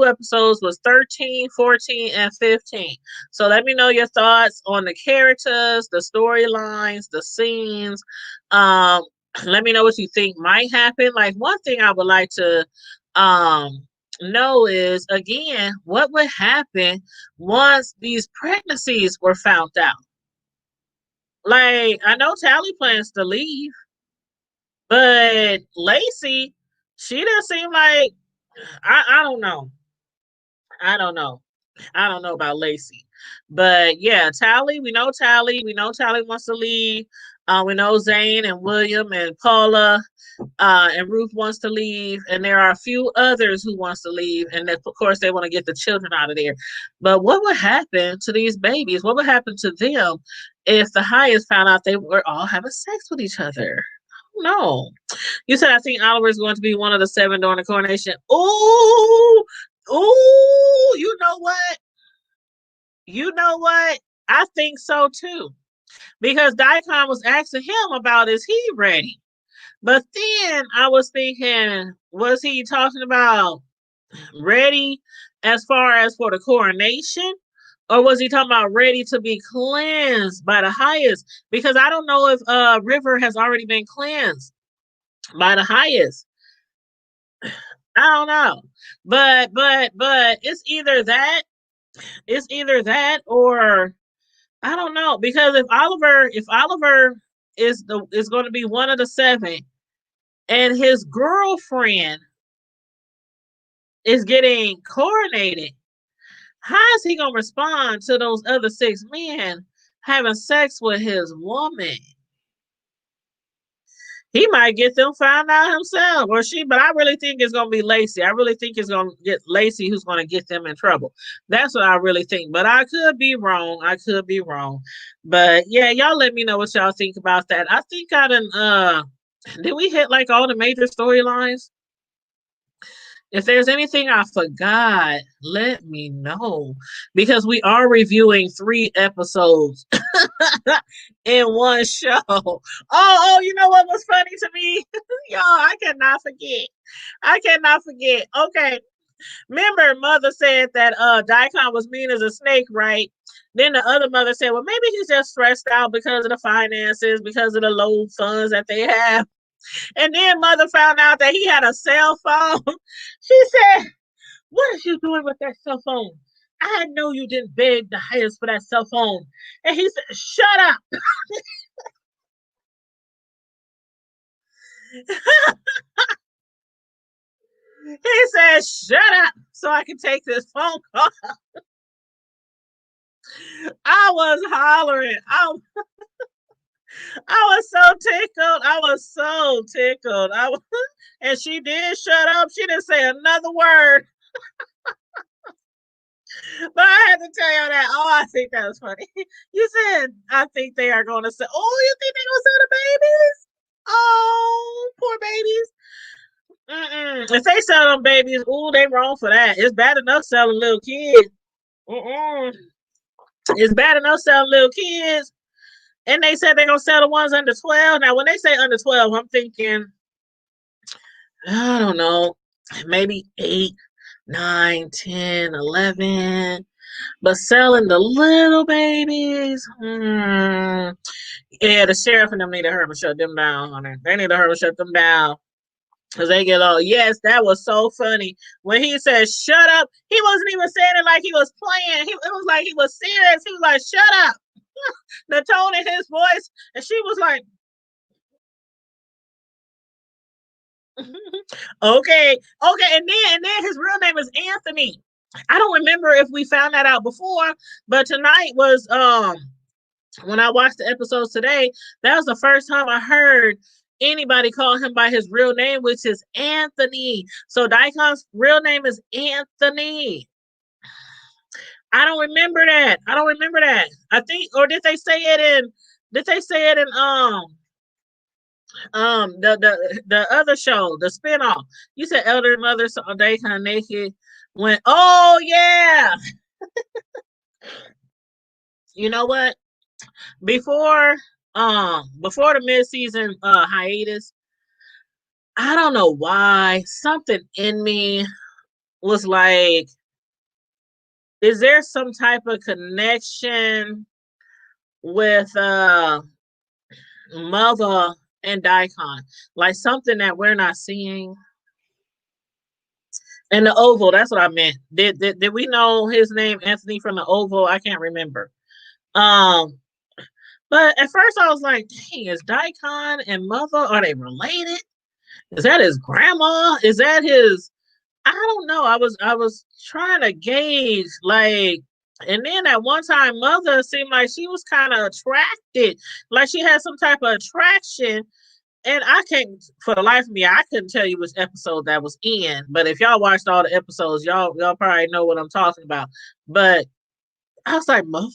episodes was 13, 14, and 15. So let me know your thoughts on the characters, the storylines, the scenes. Let me know what you think might happen. Like, one thing I would like to know is, again, what would happen once these pregnancies were found out. Like, I know Tally plans to leave, but Lacey, she doesn't seem like, I don't know. I don't know. I don't know about Lacey. But yeah, Tally, we know Tally. We know Tally wants to leave. We know Zane and William and Paula and Ruth wants to leave. And there are a few others who wants to leave. And of course, they want to get the children out of there. But what would happen to these babies? What would happen to them if the Hyatts found out they were all having sex with each other? No. You said I think Oliver is going to be one of the 7 during the coronation. Ooh, ooh, you know what? You know what? I think so too. Because Daikon was asking him about, is he ready? But then I was thinking, was he talking about ready as far as for the coronation? Or was he talking about ready to be cleansed by the Hyatts? Because I don't know if River has already been cleansed by the Hyatts. I don't know. But it's either that or I don't know. Because if Oliver is going to be one of the 7 and his girlfriend is getting coronated, how is he gonna respond to those other 6 men having sex with his woman? He might get them found out himself or she, but I really think it's gonna be Lacey. I really think it's gonna get Lacey who's gonna get them in trouble. That's what I really think. But I could be wrong. I could be wrong. But yeah, y'all let me know what y'all think about that. I think I did we hit like all the major storylines? If there's anything I forgot, let me know because we are reviewing 3 episodes in one show. You know what was funny to me? Y'all, I cannot forget. I cannot forget. Okay. Remember, mother said that Daikon was mean as a snake, right? Then the other mother said, well, maybe he's just stressed out because of the finances, because of the low funds that they have. And then mother found out that he had a cell phone. She said, what is you doing with that cell phone? I know you didn't beg the highest for that cell phone. And he said, shut up. He said, shut up so I can take this phone call. I was hollering. I was so tickled. I was so tickled. And she did shut up. She didn't say another word. But I had to tell you that. Oh, I think that was funny. You said, I think they are going to sell. Oh, you think they're going to sell the babies? Oh, poor babies. If they sell them babies, ooh, they wrong for that. It's bad enough selling little kids. Mm-mm. It's bad enough selling little kids. And they said they're going to sell the ones under 12. Now, when they say under 12, I'm thinking, I don't know, maybe 8, 9, 10, 11. But selling the little babies, yeah, the sheriff and them need to hurry shut them down, honey. They need to hurry shut them down. Because they get all, yes, that was so funny. When he said, shut up, he wasn't even saying it like he was playing. It was like he was serious. He was like, shut up. The tone in his voice. And she was like, okay. And then his real name is Anthony. I don't remember if we found that out before, but tonight was when I watched the episodes today, that was the first time I heard anybody call him by his real name, which is Anthony. So Daikon's real name is Anthony. I don't remember that. I think, or did they say it in? Did they say it in the other show, the spinoff? You said Elder Mother saw Daikon naked. When oh yeah, you know what? Before the mid-season hiatus, I don't know why something in me was like, is there some type of connection with Mother and Daikon? Like something that we're not seeing? And the Oval, that's what I meant. Did we know his name, Anthony from the Oval? I can't remember. Um, but at first I was like, dang, is Daikon and Mother, are they related? Is that his grandma? Is that his, I don't know. I was trying to gauge, like, and then at one time Mother seemed like she was kind of attracted, like she had some type of attraction. And I can't, for the life of me, I couldn't tell you which episode that was in. But if y'all watched all the episodes, y'all probably know what I'm talking about. But I was like, Mother,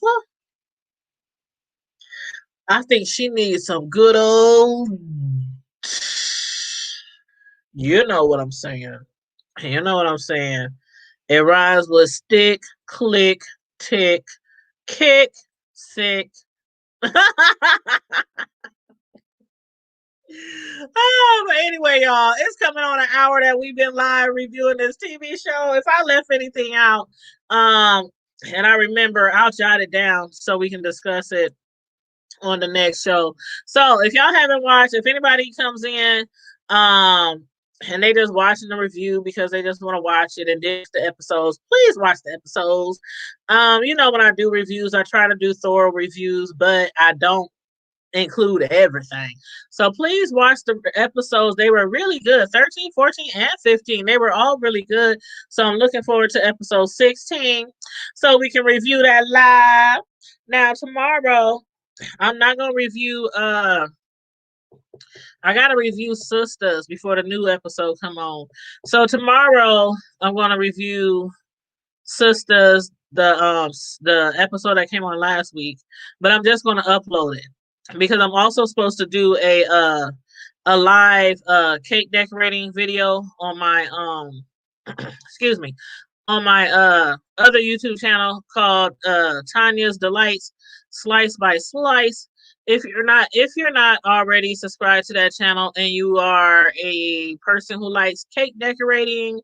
I think she needs some good old. You know what I'm saying. You know what I'm saying. It rhymes with stick, click, tick, kick, sick. Oh, but anyway, y'all, it's coming on an hour that we've been live reviewing this TV show. If I left anything out, and I remember, I'll jot it down so we can discuss it on the next show. So if y'all haven't watched, if anybody comes in, and they just watching the review because they just want to watch it and ditch the episodes, please watch the episodes. When I do reviews, I try to do thorough reviews, but I don't include everything. So please watch the episodes. They were really good. 13, 14, and 15. They were all really good. So I'm looking forward to episode 16 so we can review that live. Now tomorrow, I'm not gonna review I gotta review Sisters before the new episode come on. So tomorrow I'm gonna review Sisters, the episode that came on last week, but I'm just gonna upload it because I'm also supposed to do a live cake decorating video on my excuse me, on my other YouTube channel called Tanya's Delights Slice by Slice. If you're not already subscribed to that channel and you are a person who likes cake decorating,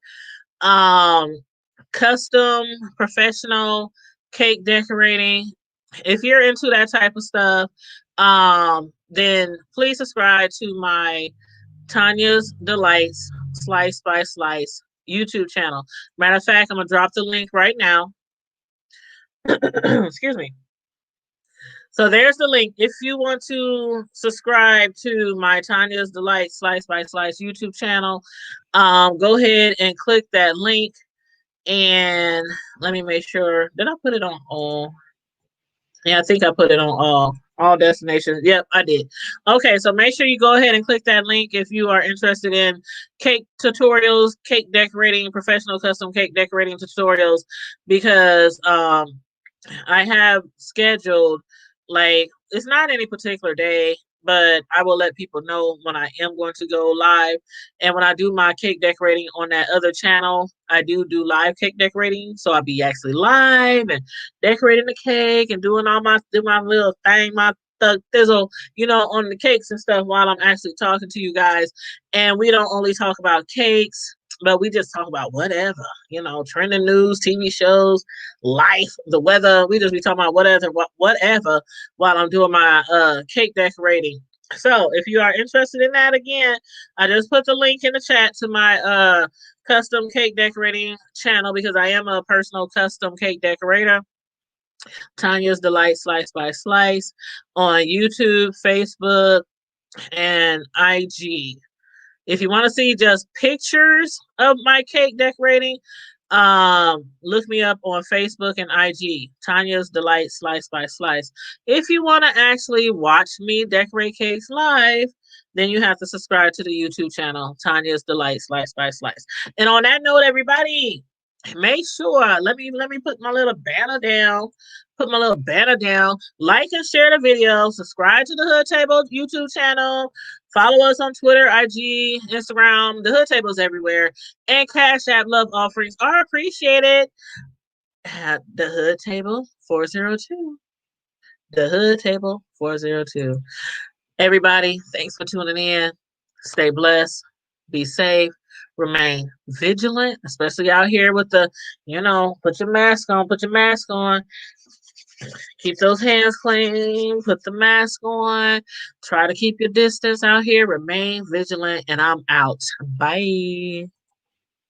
um custom professional cake decorating, if you're into that type of stuff, then please subscribe to my Tanya's Delights Slice by Slice YouTube channel. Matter of fact, I'm gonna drop the link right now. Excuse me. So there's the link. If you want to subscribe to my Tanya's Delights Slice by Slice YouTube channel, go ahead and click that link. And let me make sure. Did I put it on all? Yeah, I think I put it on all destinations. Yep, I did. Okay, so make sure you go ahead and click that link if you are interested in cake tutorials, cake decorating, professional custom cake decorating tutorials, because I have scheduled, like, it's not any particular day, but I will let people know when I am going to go live. And when I do my cake decorating on that other channel, I do live cake decorating. So I'll be actually live and decorating the cake and doing my little thing, my thug thizzle, on the cakes and stuff while I'm actually talking to you guys. And we don't only talk about cakes, but we just talk about whatever, trending news, TV shows, life, the weather. We just be talking about whatever while I'm doing my cake decorating. So if you are interested in that, again, I just put the link in the chat to my custom cake decorating channel because I am a personal custom cake decorator. Tanya's Delight Slice by Slice on YouTube, Facebook, and IG. If you want to see just pictures of my cake decorating, look me up on Facebook and IG, Tanya's Delight Slice by Slice. If you want to actually watch me decorate cakes live, then you have to subscribe to the YouTube channel, Tanya's Delight Slice by Slice. And on that note, everybody, make sure, let me put my little banner down. Like and share the video. Subscribe to the Hood Table YouTube channel. Follow us on Twitter, IG, Instagram. The Hood Table is everywhere. And Cash App love offerings are appreciated at the Hood Table 402. The Hood Table 402. Everybody, thanks for tuning in. Stay blessed. Be safe. Remain vigilant, especially out here with the, put your mask on. Keep those hands clean. Put the mask on. Try to keep your distance out here. Remain vigilant. And I'm out. Bye.